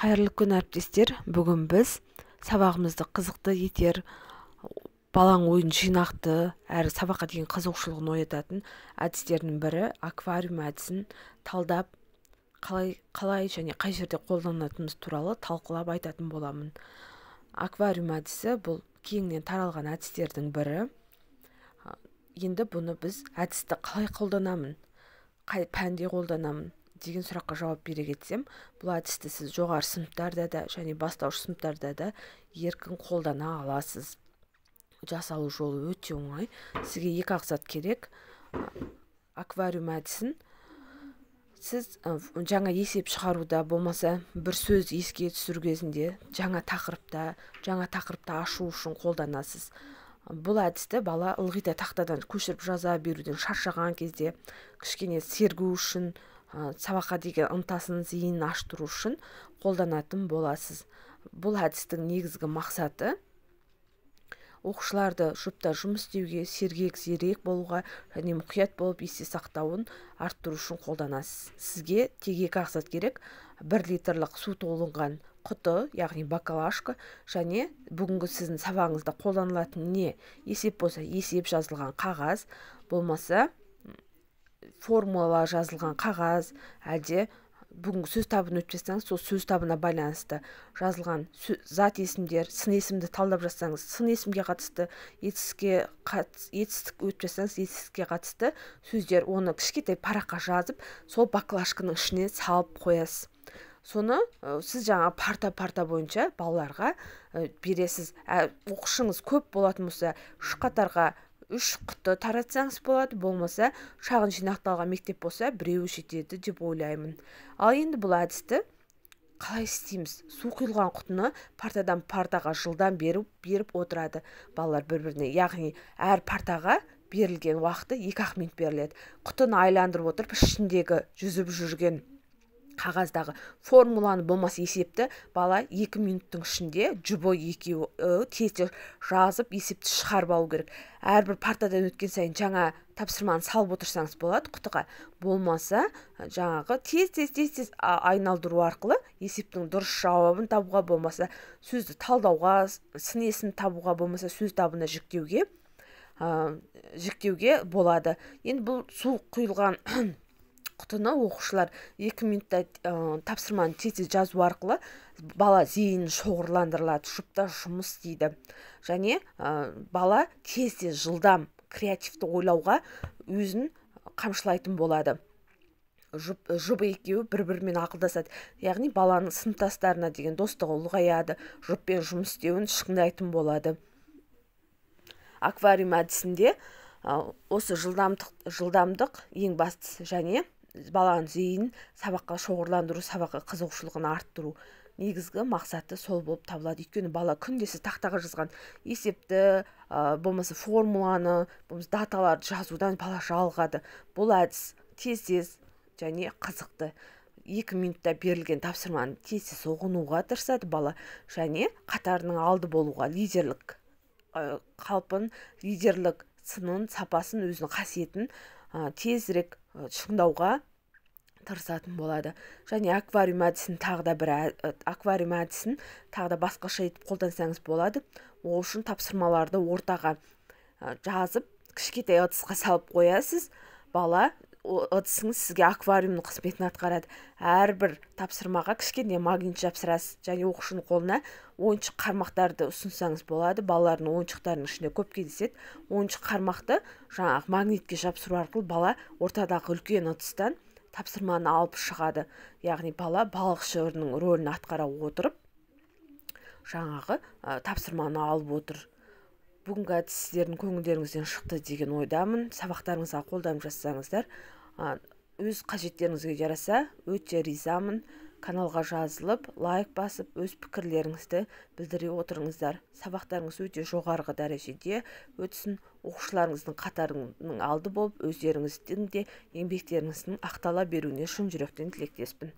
Қайырлы күн әріптестер. Бүгін біз сабағымызды қызықты етер, балаң ойын жинақты, әрі сабаққа деген қызығушылығын оятатын әдістердің бірі аквариум әдісін талдап, қалай және қай жерде қолданатынымыз туралы талқылап айтатын боламын. Аквариум әдісі бұл кеңінен таралған әдістердің бірі. Енді бұны біз әдісті қалай қолданамын, қай пәнде қолданамын деген сұраққа жауап бере кетсем, бұл әдісті сіз жоғары сыныптарда да және бастауыш сыныптарда да еркін қолдана аласыз. Жасалу жолы өте оңай. Сізге 2 зат керек. Аквариум әдісін сіз жаңа есеп шығаруда, болмаса бір сөз еске түсіру кезінде, жаңа тақырыпта ашу үшін қолданасыз. Бұл әдісті бала ылғи да тақтадан көшіріп жаза беруден шаршаған кезде, кішкене сергу үшін, сабаққа деген ынтасын, зейінін аштыру үшін қолданатын боласыз. Бұл әдістің негізгі мақсаты оқушыларды жұпта жұмыс істеуге, сергек, зерек болуға және мұқият болып есте сақтауын арттыру үшін қолданасыз. Сізге тек 2 зат керек: 1 литрлік су толынған құты, яғни бакалашка, және бүгінгі сіздің сабағыңызда қолданылатын не? Есеп болса, есеп жазылған қағаз, болмаса формула жазылған қағаз, әлде бүгінгі сөз табын өтіп жатсаңыз, сол сөз табына байланысты жазылған зат есімдер, сын есімді талдап жатсаңыз, сын есімге қатысты, етістік өтіп жатсаңыз, етістікке қатысты сөздер, оны кішкентай параққа жазып, сол баклажканың ішіне салып қоясыз. Соны сіз жаңа парта бойынша балаларға бересіз. Оқушыңыз көп болатын болса, 3 қатарға 3 құты таратсаңыз болады, болмаса шағын жинақталған мектеп болса, 1-еуі жетеді деп ойлаймын. Ал енді бұл әдісті қалай істейміз? Су құйылған құтыны партадан партаға жылдам беріп отырады балалар бір-біріне. Яғни әр партаға берілген уақыты 2 минут беріледі. Құтыны айландырып отырып, ішіндегі жүзіп жүрген қағаздағы формуланы, болмаса есепті бала 2 минуттың ішінде жұбы екеуі тез жазып, есепті шығарып алу керек. Әрбір партадан өткен сайын жаңа тапсырманы салып отырсаңыз болады құтыға. Болмаса жаңағы тез айналдыру арқылы есептің дұрыс жауабын табуға, болмаса сөзді талдауға, сын есімді табуға, болмаса сөз табына жүктеуге болады. Енді бұл су құйылған құтыны оқушылар 2 минутта тапсырманы тез жазу арқылы бала зейінін шоғырландырылады, жұпта жұмыс істейді. Және бала тез жылдам, креативті ойлауға өзін қамшылайтын болады. Жұбы екеуі бір-бірімен ақылдасады. Яғни баланың сыныптастарына деген достығы ұлғаяды, жұппен жұмыс істеуін шыңдайтын болады. Аквариум әдісінде осы жылдамдық ең бастысы, және баланың зейінін сабаққа шоғырландыру, сабаққа қызығушылығын арттыру негізгі мақсаты сол болып табылады. Өйткені бала күнде сіз тақтаға жазған есепті, болмаса формуланы, болмаса даталарды жазудан бала жалығады. Бұл әдіс тез және қызықты. 2 минутта берілген тапсырманы тез ұғынуға тырысады бала, және қатарының алды болуға, лидерлік қалпын, лидерлік сынын, сапасын, өзінің қасиетін тезірек шыңдауға тырысатын болады. Және аквариум әдісін тағы да басқаша етіп қолдансаңыз болады. Ол үшін тапсырмаларды ортаға жазып, кішкентай ыдысқа салып қоясыз. Бала ыдысыңыз сізге аквариумның қызметін атқарады. Әрбір тапсырмаға кішкене магнит жапсырасыз, және оқушының қолына ойыншық қармақтарды ұсынсаңыз болады. Балалардың ойыншықтарының ішінде көп кездеседі. Ойыншық қармақты жаңағы магнитке жапсыру арқылы бала ортадағы үлкен ыдыстан тапсырманы алып шығады. Яғни бала балықшының рөлін атқара отырып, жаңағы тапсырманы алып отыр. Бүгінгі әдіс сіздердің көңілдеріңізден шықты деген ойдамын. Сабақтарыңызға қолданып жатсаңыздар, өз қажеттеріңізге жараса, өте ризамын. Каналға жазылып, лайк басып, өз пікірлеріңізді білдіре отырыңыздар. Сабақтарыңыз өте жоғарғы дәрежеде өтсін. Оқушыларыңыздың қатарының алды болып, өздеріңіздің де еңбектеріңіздің ақтала беруіне шын жүректен тілектеспін.